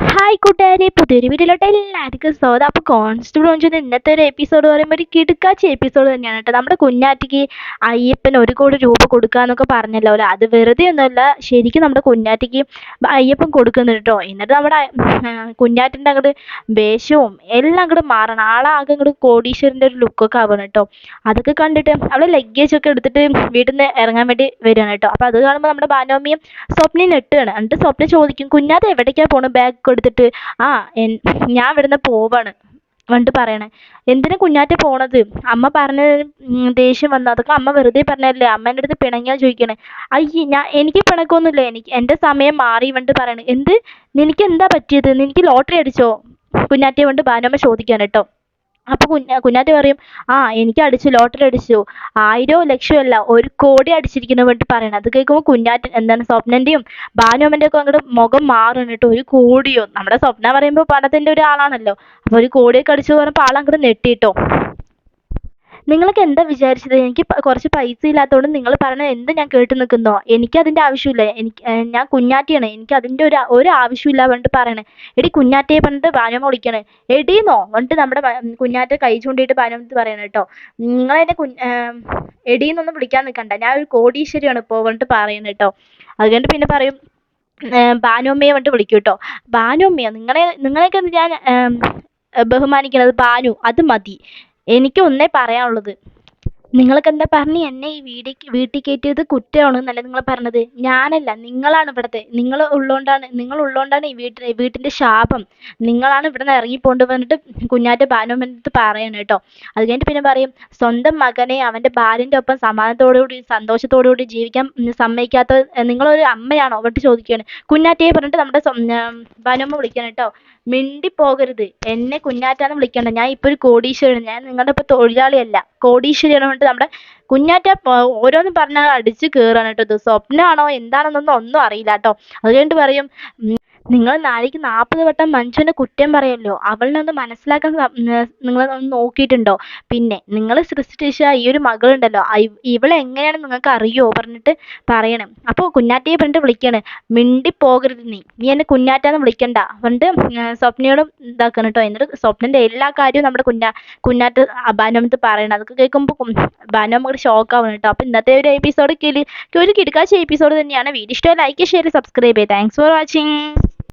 Hi കൂട്ടുകാരെ, പുതിയൊരു വീഡിയോയിലോട്ട് എല്ലാവർക്കും സ്വാഗതം. അപ്പോൾ കോൺസ്റ്റബിൾ മഞ്ജുവിൻ്റെ ഇന്നത്തെ ഒരു എപ്പിസോഡ് പറയുമ്പോൾ ഒരു കിടുക്കാച്ചി എപ്പിസോഡ് തന്നെയാണ് കേട്ടോ. നമ്മുടെ കുഞ്ഞാറ്റിക്ക് അയ്യപ്പൻ 1 കോടി രൂപ കൊടുക്കാന്നൊക്കെ പറഞ്ഞല്ലോ അല്ലേ, അത് വെറുതെ ഒന്നുമല്ല, ശരിക്കും നമ്മുടെ കുഞ്ഞാറ്റിക്ക് അയ്യപ്പൻ കൊടുക്കുന്നുണ്ട് കേട്ടോ. എന്നിട്ട് നമ്മുടെ കുഞ്ഞാറ്റിൻ്റെ അങ്ങോട്ട് വേഷവും എല്ലാം അങ്ങോട്ട് മാറണം, ആളാകെ അങ്ങോട്ട് കോടീശ്വരൻ്റെ ഒരു ലുക്കൊക്കെ ആവണം കേട്ടോ. അതൊക്കെ കണ്ടിട്ട് അവൾ ലഗേജ് ഒക്കെ എടുത്തിട്ട് വീട്ടിൽ നിന്ന് ഇറങ്ങാൻ വേണ്ടി വരികയാണ് കേട്ടോ. അപ്പോൾ അത് കാണുമ്പോൾ നമ്മുടെ ബാനോമിയും സ്വപ്നയും നെട്ടുകയാണ്. എന്നിട്ട് സ്വപ്നം ചോദിക്കും, കുഞ്ഞാറ്റ എവിടേക്കാണ് പോണത് ബാഗ് എടുത്തിട്ട്? ആ ഞാൻ ഇവിടുന്ന് പോവാണ് വന്നിട്ട് പറയണേ. എന്തിനാ കുഞ്ഞാറ്റ പോണത്? അമ്മ പറഞ്ഞ ദേഷ്യം വന്നു, അതൊക്കെ അമ്മ വെറുതെ പറഞ്ഞല്ലേ, അമ്മ എൻ്റെ അടുത്ത് പിണങ്ങിയാ ചോദിക്കണേ. അയ്യേ, എനിക്ക് പിണക്കൊന്നുമില്ല, എൻ്റെ സമയം മാറി വന്നിട്ട് പറയണേ. എന്ത്, നിനക്ക് എന്താ പറ്റിയത്? നിനക്ക് ലോട്ടറി അടിച്ചോ? കുഞ്ഞാറ്റയെ കൊണ്ട് ഭാനുമ്മ ചോദിക്കാൻ കേട്ടോ. അപ്പോൾ കുഞ്ഞാറ്റ പറയും, ആ എനിക്ക് അടിച്ചു, ലോട്ടറി അടിച്ചു, 1000 ലക്ഷം അല്ല 1 കോടി അടിച്ചിരിക്കുന്നു വേണ്ടി പറയണം. അത് കേൾക്കുമ്പോൾ കുഞ്ഞാറ്റ എന്താണ് സ്വപ്നൻ്റെയും ഭാനുമ്മൻ്റെ ഒക്കെ അങ്ങോട്ട് മുഖം മാറും കേട്ടോ. 1 കോടിയോ? നമ്മുടെ സ്വപ്ന പറയുമ്പോൾ പണത്തിൻ്റെ ഒരാളാണല്ലോ, അപ്പോൾ 1 കോടിയൊക്കെ അടിച്ചു പറഞ്ഞപ്പോൾ ആളങ്ങോട്ട് നെട്ടിട്ടോ. നിങ്ങളൊക്കെ എന്താ വിചാരിച്ചത്? എനിക്ക് കുറച്ച് പൈസ ഇല്ലാത്തതുകൊണ്ട് നിങ്ങൾ പറയണത് എന്ത് ഞാൻ കേട്ട് നിൽക്കുന്നോ? എനിക്കതിൻ്റെ ആവശ്യമില്ല. ഞാൻ കുഞ്ഞാറ്റിയാണ്, എനിക്ക് അതിൻ്റെ ഒരു ആവശ്യമില്ല പറഞ്ഞിട്ട് പറയണേ. എടി കുഞ്ഞാറ്റയെ പറഞ്ഞിട്ട് ഭാനുമ്മ വിളിക്കണേ. എടീന്നോ പറഞ്ഞിട്ട് നമ്മുടെ കുഞ്ഞാറ്റ കൈ ചൂണ്ടിയിട്ട് ഭാനുമ്മ പറയണം കേട്ടോ. നിങ്ങളെന്നെ എടീന്നൊന്നും വിളിക്കാൻ നിൽക്കണ്ട, ഞാൻ ഒരു കോടീശ്വരിയാണ് ഇപ്പോൾ പറഞ്ഞിട്ട് പറയുന്നത് കേട്ടോ. അത് കഴിഞ്ഞിട്ട് പിന്നെ പറയും, ഭാനുമ്മയെ പറഞ്ഞിട്ട് വിളിക്കും കേട്ടോ. ഭാനുമ്മയോ? നിങ്ങളെയൊക്കെ ഞാൻ ബഹുമാനിക്കുന്നത് ഭാനു, അത് മതി. എനിക്ക് ഒന്നേ പറയാനുള്ളത്, നിങ്ങളൊക്കെ എന്താ പറഞ്ഞ് എന്നെ ഈ വീട്ടിൽ കയറ്റിയത് കുറ്റമാണെന്നല്ല നിങ്ങൾ പറഞ്ഞത്? ഞാനല്ല, നിങ്ങളാണ് ഇവിടുത്തെ. നിങ്ങൾ ഉള്ളോണ്ടാണ് ഈ വീട്ടിൻ്റെ ശാപം. നിങ്ങളാണ് ഇവിടെ നിന്ന് ഇറങ്ങിപ്പോണ്ട് പറഞ്ഞിട്ട് കുഞ്ഞാറ്റ ഭാനുമ്മൻ്റെ അടുത്ത് പറയണം കേട്ടോ. അത് കഴിഞ്ഞിട്ട് പിന്നെ പറയും, സ്വന്തം മകനെ അവൻ്റെ ഭാര്യൻ്റെ ഒപ്പം സമാധാനത്തോടുകൂടി സന്തോഷത്തോടുകൂടി ജീവിക്കാൻ സമ്മതിക്കാത്ത നിങ്ങളൊരു അമ്മയാണോ പറഞ്ഞിട്ട് ചോദിക്കുകയാണ്. കുഞ്ഞാറ്റയെ പറഞ്ഞിട്ട് നമ്മുടെ ഭാനുമ്മ വിളിക്കണം കേട്ടോ. മിണ്ടിപ്പോകരുത്, എന്നെ കുഞ്ഞാറ്റാന്ന് വിളിക്കണ്ട. ഞാൻ ഇപ്പോൾ ഒരു കോടീശ്വരനാണ്, ഞാൻ നിങ്ങളുടെ ഇപ്പോൾ തൊഴിലാളിയല്ല, കോടീശ്വരിയാണ് പറഞ്ഞിട്ട് നമ്മുടെ കുഞ്ഞാറ്റ ഓരോന്ന് പറഞ്ഞാൽ അടിച്ച് കയറാണ് കേട്ടോ. ഇത് സ്വപ്നമാണോ എന്താണെന്നൊന്നും ഒന്നും അറിയില്ല കേട്ടോ. അത് കഴിഞ്ഞിട്ട് പറയും, നിങ്ങൾ നാളേക്ക് 40 വട്ടം മഞ്ജുവിനെ കുറ്റം പറയല്ലോ, അവളിനെ ഒന്ന് മനസ്സിലാക്കാൻ നിങ്ങളൊന്ന് നോക്കിയിട്ടുണ്ടോ? പിന്നെ നിങ്ങൾ സൃഷ്ടിച്ച ഈ ഒരു മകളുണ്ടല്ലോ, ഇവളെ എങ്ങനെയാണ് നിങ്ങൾക്ക് അറിയോ പറഞ്ഞിട്ട് പറയണം. അപ്പോൾ കുഞ്ഞാറ്റയെ പറഞ്ഞിട്ട് വിളിക്കണം, മിണ്ടിപ്പോകരുത്, നീ എന്നെ കുഞ്ഞാറ്റാന്ന് വിളിക്കണ്ട പറഞ്ഞിട്ട് സ്വപ്നയോടും ഇതാക്കണം കേട്ടോ. എന്നിട്ട് സ്വപ്നൻ്റെ എല്ലാ കാര്യവും നമ്മുടെ കുഞ്ഞാറ്റ ഭാനുമ്മത്ത് പറയണം. അതൊക്കെ കേൾക്കുമ്പോൾ ഭാനുമ്മ കൂടി ഷോക്ക് ആവണം കേട്ടോ. അപ്പോൾ ഇന്നത്തെ ഒരു എപ്പിസോഡ് ഒരു കിടക്കാച്ച എപ്പിസോഡ് തന്നെയാണ്. വീഡിയോ ഇഷ്ടമായി ലൈക്ക്, ഷെയർ, സബ്സ്ക്രൈബ് ചെയ്യുക. Thanks for watching.